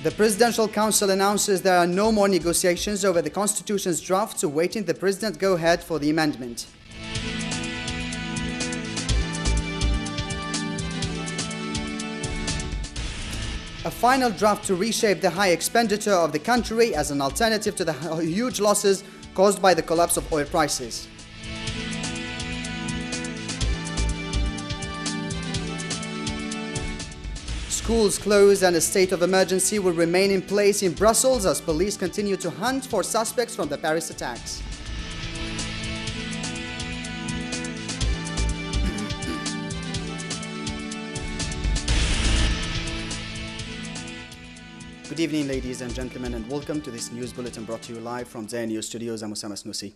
The Presidential Council announces there are no more negotiations over the Constitution's draft, awaiting the President's go-ahead for the amendment. A final draft to reshape the high expenditure of the country as an alternative to the huge losses caused by the collapse of oil prices. Schools closed and a state of emergency will remain in place in Brussels as police continue to hunt for suspects from the Paris attacks. Good evening, ladies and gentlemen, and welcome to this news bulletin brought to you live from Zain News Studios. I'm Oussama Senouci.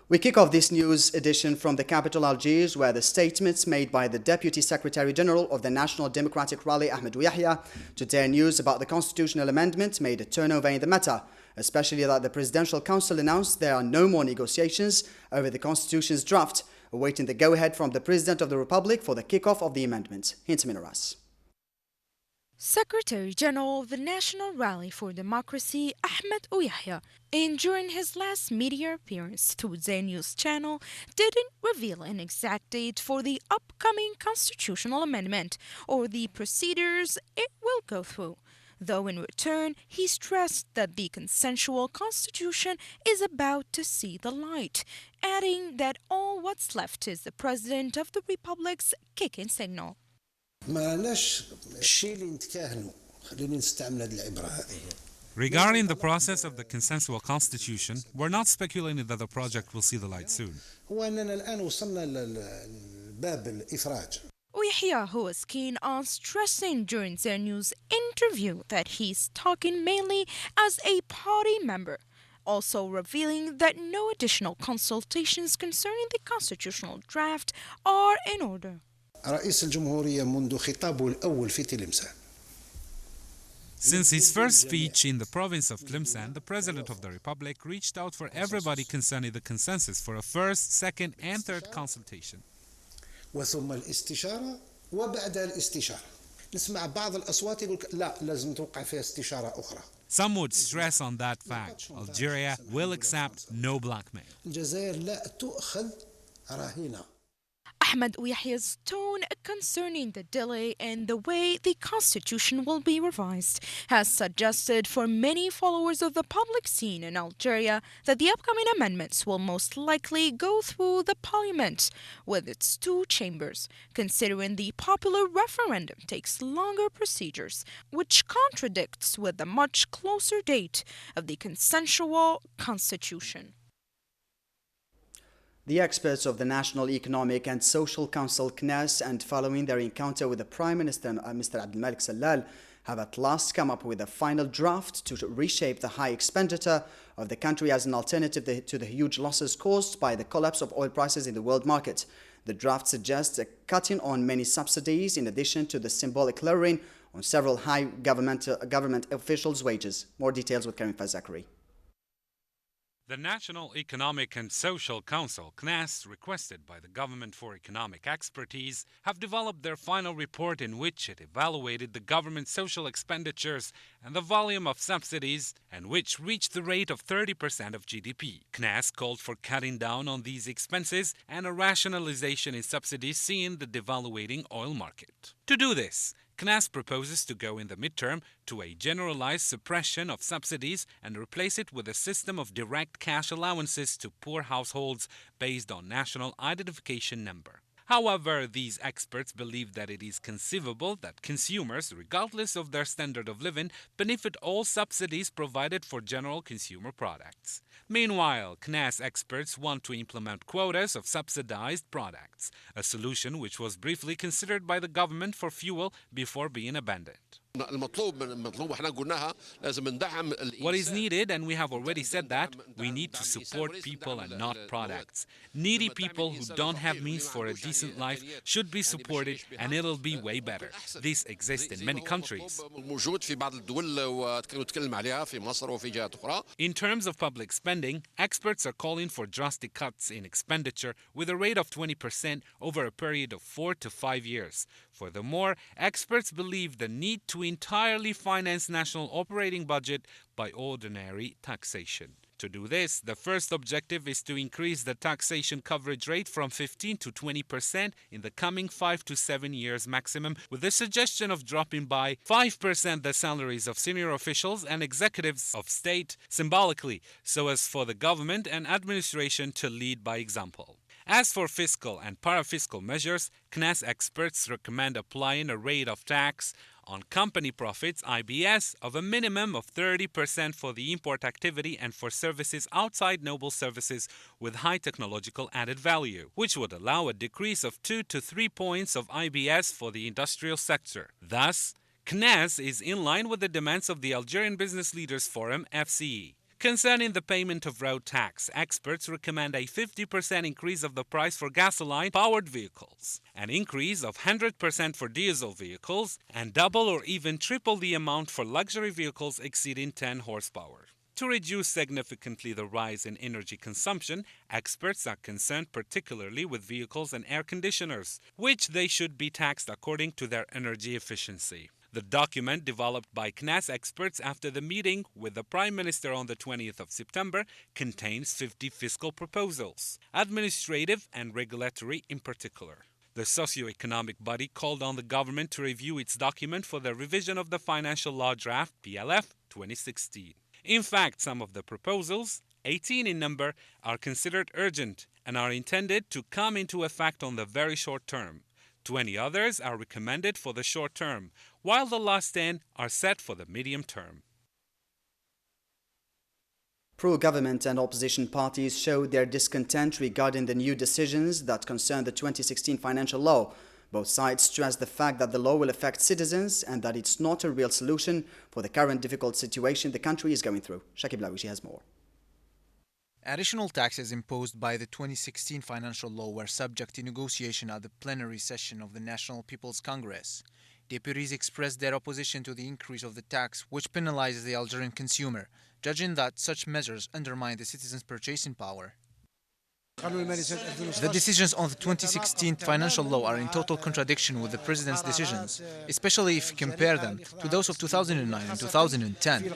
We kick off this news edition from the capital, Algiers, where the statements made by the Deputy Secretary General of the National Democratic Rally, Ahmed Yahya, to Zain News about the constitutional amendment made a turnover in the matter, especially that the Presidential Council announced there are no more negotiations over the Constitution's draft, awaiting the go-ahead from the President of the Republic for the kick-off of the amendment. Hint Minoras. Secretary General of the National Rally for Democracy, Ahmed Yahya, during his last media appearance to Zain News channel, didn't reveal an exact date for the upcoming constitutional amendment or the procedures it will go through, though in return he stressed that the consensual constitution is about to see the light, adding that all what's left is the President of the Republic's kicking signal. Regarding the process of the consensual constitution, we're not speculating that the project will see the light soon. Yahya, who was keen on stressing during their news interview that he's talking mainly as a party member, also revealing that no additional consultations concerning the constitutional draft are in order. رئيس الجمهورية منذ خطابه الأول في تلمسان. Since his first speech in the province of Tlemcen, the President of the Republic reached out for everybody concerning the consensus for a first, second and third consultation. وثم الاستشارة وبعد الاستشارة. نسمع بعض الأصوات يقول لا لازم توقع فيها استشارة أخرى. Some would stress on that fact. Algeria will accept no blackmail. الجزائر لا تؤخذ رهينة. Ahmed Yahya's tone concerning the delay and the way the constitution will be revised has suggested for many followers of the public scene in Algeria that the upcoming amendments will most likely go through the parliament with its two chambers, considering the popular referendum takes longer procedures, which contradicts with the much closer date of the consensual constitution. The experts of the National Economic and Social Council, CNES, and following their encounter with the Prime Minister, Mr. Abdelmalek Sallal, have at last come up with a final draft to reshape the high expenditure of the country as an alternative to the huge losses caused by the collapse of oil prices in the world market. The draft suggests a cutting on many subsidies in addition to the symbolic lowering on several high government officials' wages. More details with Karim Fazakri. The National Economic and Social Council, CNES, requested by the Government for Economic Expertise, have developed their final report in which it evaluated the government's social expenditures and the volume of subsidies, and which reached the rate of 30% of GDP. CNES called for cutting down on these expenses and a rationalization in subsidies seeing the devaluating oil market. To do this, CNES proposes to go in the midterm to a generalized suppression of subsidies and replace it with a system of direct cash allowances to poor households based on national identification number. However, these experts believe that it is conceivable that consumers, regardless of their standard of living, benefit all subsidies provided for general consumer products. Meanwhile, CNES experts want to implement quotas of subsidized products, a solution which was briefly considered by the government for fuel before being abandoned. What is needed, and we have already said that, we need to support people and not products. Needy people who don't have means for a decent life should be supported, and it'll be way better. This exists in many countries. In terms of public spending, experts are calling for drastic cuts in expenditure with a rate of 20% over a period of 4 to 5 years. Furthermore, experts believe the need to entirely finance national operating budget by ordinary taxation. To do this, the first objective is to increase the taxation coverage rate from 15 to 20% in the coming 5 to 7 years maximum, with the suggestion of dropping by 5% the salaries of senior officials and executives of state symbolically, so as for the government and administration to lead by example. As for fiscal and parafiscal measures, CNAS experts recommend applying a rate of tax on company profits (IBS) of a minimum of 30% for the import activity and for services outside noble services with high technological added value, which would allow a decrease of 2 to 3 points of IBS for the industrial sector. Thus, CNAS is in line with the demands of the Algerian Business Leaders Forum (FCE). Concerning the payment of road tax, experts recommend a 50% increase of the price for gasoline-powered vehicles, an increase of 100% for diesel vehicles, and double or even triple the amount for luxury vehicles exceeding 10 horsepower. To reduce significantly the rise in energy consumption, experts are concerned particularly with vehicles and air conditioners, which they should be taxed according to their energy efficiency. The document, developed by CNAS experts after the meeting with the Prime Minister on the 20th of September, contains 50 fiscal proposals, administrative and regulatory in particular. The socio-economic body called on the government to review its document for the revision of the Financial Law Draft PLF 2016. In fact, some of the proposals, 18 in number, are considered urgent and are intended to come into effect on the very short term. 20 others are recommended for the short term, while the last 10 are set for the medium term. Pro-government and opposition parties showed their discontent regarding the new decisions that concern the 2016 financial law. Both sides stressed the fact that the law will affect citizens and that it's not a real solution for the current difficult situation the country is going through. Shakib Lawishi has more. Additional taxes imposed by the 2016 financial law were subject to negotiation at the plenary session of the National People's Congress. Deputies expressed their opposition to the increase of the tax, which penalizes the Algerian consumer, judging that such measures undermine the citizens' purchasing power. The decisions on the 2016 financial law are in total contradiction with the President's decisions, especially if you compare them to those of 2009 and 2010. The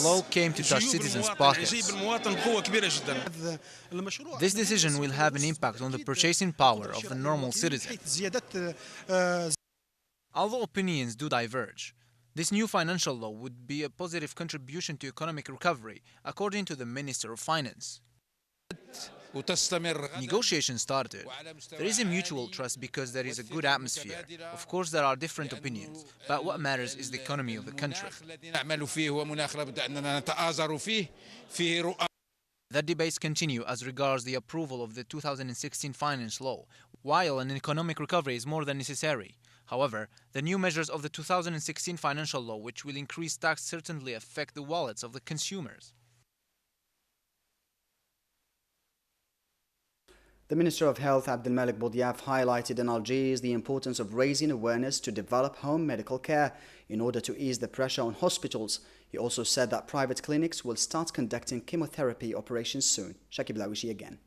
law came to touch citizens' pockets. This decision will have an impact on the purchasing power of the normal citizen. Although opinions do diverge, this new financial law would be a positive contribution to economic recovery, according to the Minister of Finance. Negotiations started. There is a mutual trust because there is a good atmosphere. Of course, there are different opinions, but what matters is the economy of the country. The debates continue as regards the approval of the 2016 finance law, while an economic recovery is more than necessary. However, the new measures of the 2016 financial law, which will increase tax, certainly affect the wallets of the consumers. The Minister of Health, Abdelmalek Boudiaf, highlighted in Algiers the importance of raising awareness to develop home medical care in order to ease the pressure on hospitals. He also said that private clinics will start conducting chemotherapy operations soon. Shakib Lawishi again.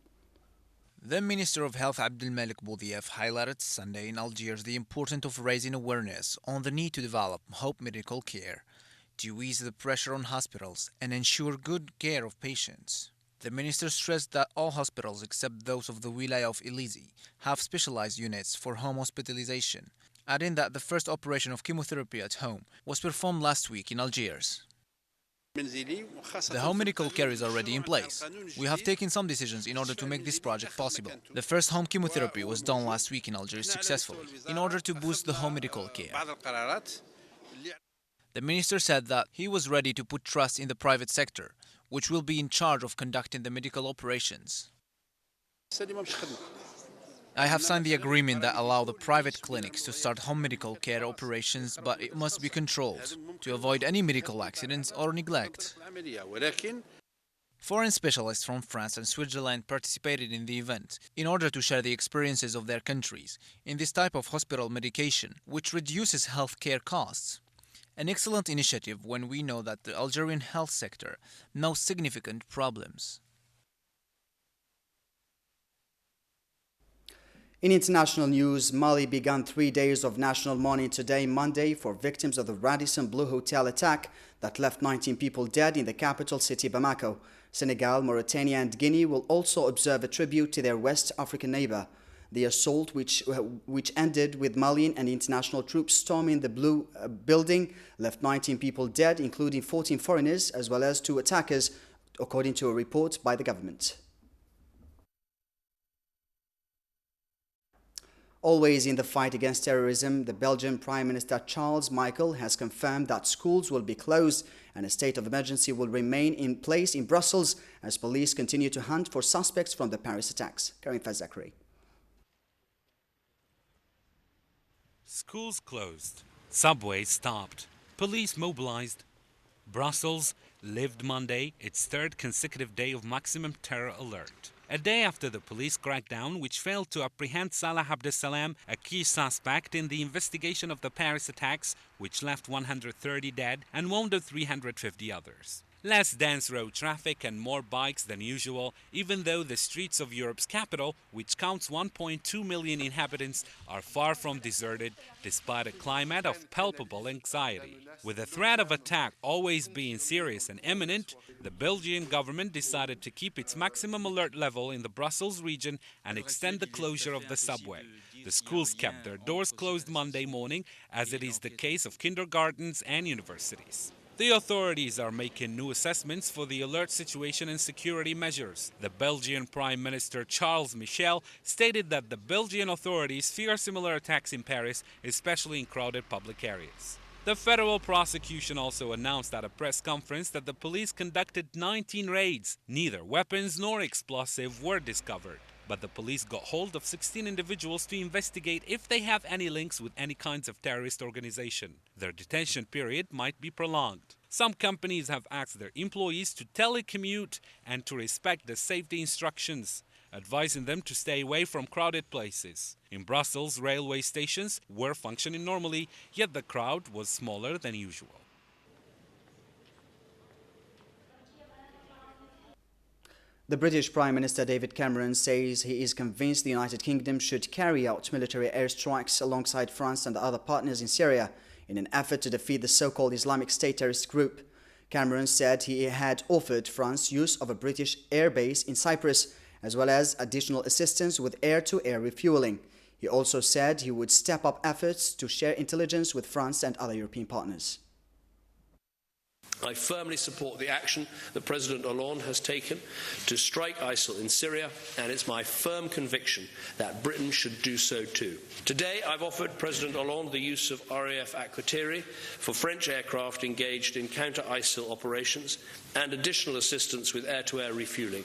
The Minister of Health, Abdelmalek Boudiaf, highlighted Sunday in Algiers the importance of raising awareness on the need to develop home medical care to ease the pressure on hospitals and ensure good care of patients. The minister stressed that all hospitals except those of the Wilaya of Elizi have specialized units for home hospitalization, adding that the first operation of chemotherapy at home was performed last week in Algiers. The home medical care is already in place. We have taken some decisions in order to make this project possible. The first home chemotherapy was done last week in Algiers successfully, in order to boost the home medical care. The minister said that he was ready to put trust in the private sector, which will be in charge of conducting the medical operations. I have signed the agreement that allows the private clinics to start home medical care operations, but it must be controlled to avoid any medical accidents or neglect. Foreign specialists from France and Switzerland participated in the event in order to share the experiences of their countries in this type of hospital medication, which reduces healthcare costs. An excellent initiative when we know that the Algerian health sector knows significant problems. In international news, Mali began 3 days of national mourning today, Monday, for victims of the Radisson Blu Hotel attack that left 19 people dead in the capital city Bamako. Senegal, Mauritania and Guinea will also observe a tribute to their West African neighbor. The assault, which ended with Malian and international troops storming the Blue building, left 19 people dead, including 14 foreigners, as well as 2 attackers, according to a report by the government. Always in the fight against terrorism, the Belgian Prime Minister Charles Michel has confirmed that schools will be closed and a state of emergency will remain in place in Brussels as police continue to hunt for suspects from the Paris attacks. Karim Fazakri. Schools closed. Subways stopped. Police mobilized. Brussels lived Monday, its 3rd consecutive day of maximum terror alert. A day after the police crackdown, which failed to apprehend Salah Abdeslam, a key suspect in the investigation of the Paris attacks, which left 130 dead and wounded 350 others. Less dense road traffic and more bikes than usual, even though the streets of Europe's capital, which counts 1.2 million inhabitants, are far from deserted, despite a climate of palpable anxiety. With the threat of attack always being serious and imminent, the Belgian government decided to keep its maximum alert level in the Brussels region and extend the closure of the subway. The schools kept their doors closed Monday morning, as it is the case of kindergartens and universities. The authorities are making new assessments for the alert situation and security measures. The Belgian Prime Minister Charles Michel stated that the Belgian authorities fear similar attacks in Paris, especially in crowded public areas. The federal prosecution also announced at a press conference that the police conducted 19 raids. Neither weapons nor explosives were discovered. But the police got hold of 16 individuals to investigate if they have any links with any kinds of terrorist organization. Their detention period might be prolonged. Some companies have asked their employees to telecommute and to respect the safety instructions, advising them to stay away from crowded places. In Brussels, railway stations were functioning normally, yet the crowd was smaller than usual. The British Prime Minister David Cameron says he is convinced the United Kingdom should carry out military airstrikes alongside France and other partners in Syria in an effort to defeat the so-called Islamic State terrorist group. Cameron said he had offered France use of a British airbase in Cyprus, as well as additional assistance with air-to-air refueling. He also said he would step up efforts to share intelligence with France and other European partners. I firmly support the action that President Hollande has taken to strike ISIL in Syria, and it's my firm conviction that Britain should do so too. Today, I've offered President Hollande the use of RAF Aquatiri for French aircraft engaged in counter-ISIL operations and additional assistance with air-to-air refueling.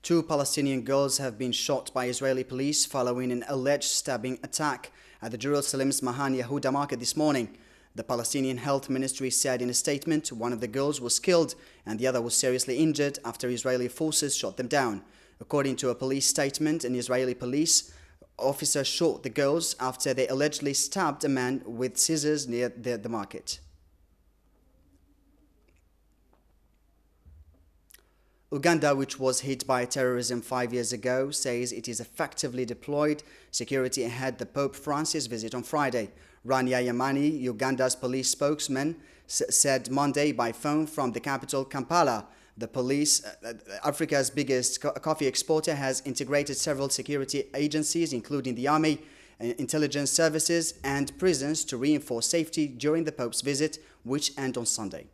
2 Palestinian girls have been shot by Israeli police following an alleged stabbing attack at the Jerusalem's Mahan Yehuda market this morning. The Palestinian Health Ministry said in a statement one of the girls was killed and the other was seriously injured after Israeli forces shot them down. According to a police statement, an Israeli police officer shot the girls after they allegedly stabbed a man with scissors near the market. Uganda, which was hit by terrorism 5 years ago, says it is effectively deployed security ahead of the Pope Francis' visit on Friday. Rania Yamani, Uganda's police spokesman, said Monday by phone from the capital Kampala. The police, Africa's biggest coffee exporter, has integrated several security agencies, including the army, intelligence services and prisons to reinforce safety during the Pope's visit, which ends on Sunday.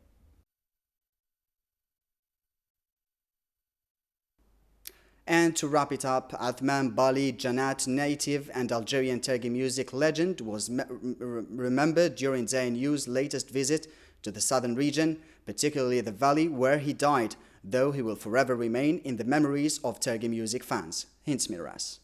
And to wrap it up, Athman Bali Janat, native and Algerian Tergi music legend, was remembered during ZNU's latest visit to the southern region, particularly the valley where he died, though he will forever remain in the memories of Tergi music fans. Hints Miras.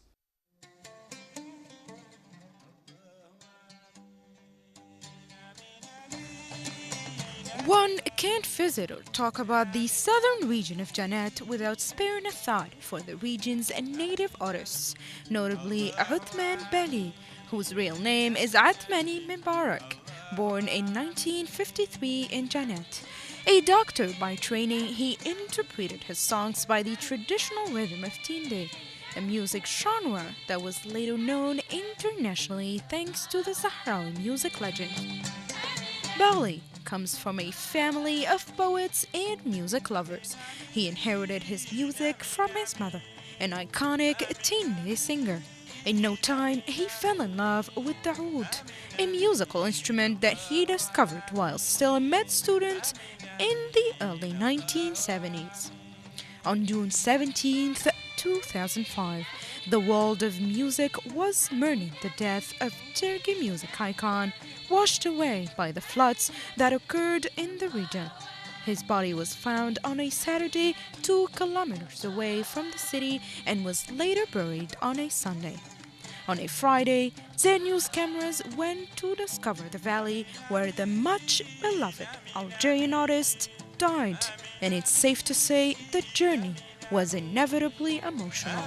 One can't visit or talk about the southern region of Janat without sparing a thought for the region's native artists, notably Uthman Bali, whose real name is Athmani Mubarak, born in 1953 in Janat. A doctor by training, he interpreted his songs by the traditional rhythm of Tinde. a music genre that was later known internationally thanks to the Sahrawi music legend. Bali comes from a family of poets and music lovers. He inherited his music from his mother, an iconic teenage singer. In no time, he fell in love with the oud, a musical instrument that he discovered while still a med student in the early 1970s. On June 17th, 2005, the world of music was mourning the death of Turkey music icon, washed away by the floods that occurred in the region. His body was found on a Saturday 2 kilometers away from the city and was later buried on a Sunday. On a Friday, Zen News cameras went to discover the valley where the much beloved Algerian artist died, and it's safe to say the journey was inevitably emotional.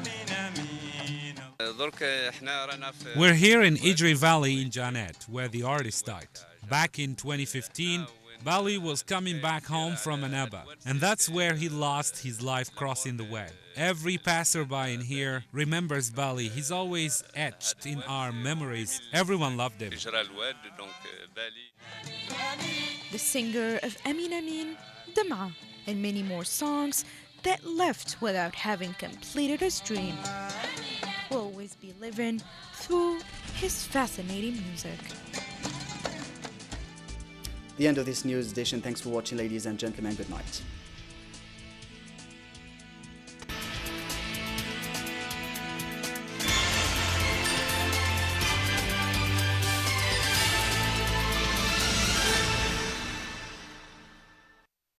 We're here in Idri Valley in Janet, where the artist died. Back in 2015, Bali was coming back home from Annaba, and that's where he lost his life crossing the way. Every passerby in here remembers Bali. He's always etched in our memories. Everyone loved him. The singer of Amin Amin, Dama, and many more songs that left without having completed his dream, will always be living through his fascinating music. The end of this news edition. Thanks for watching, ladies and gentlemen. Good night.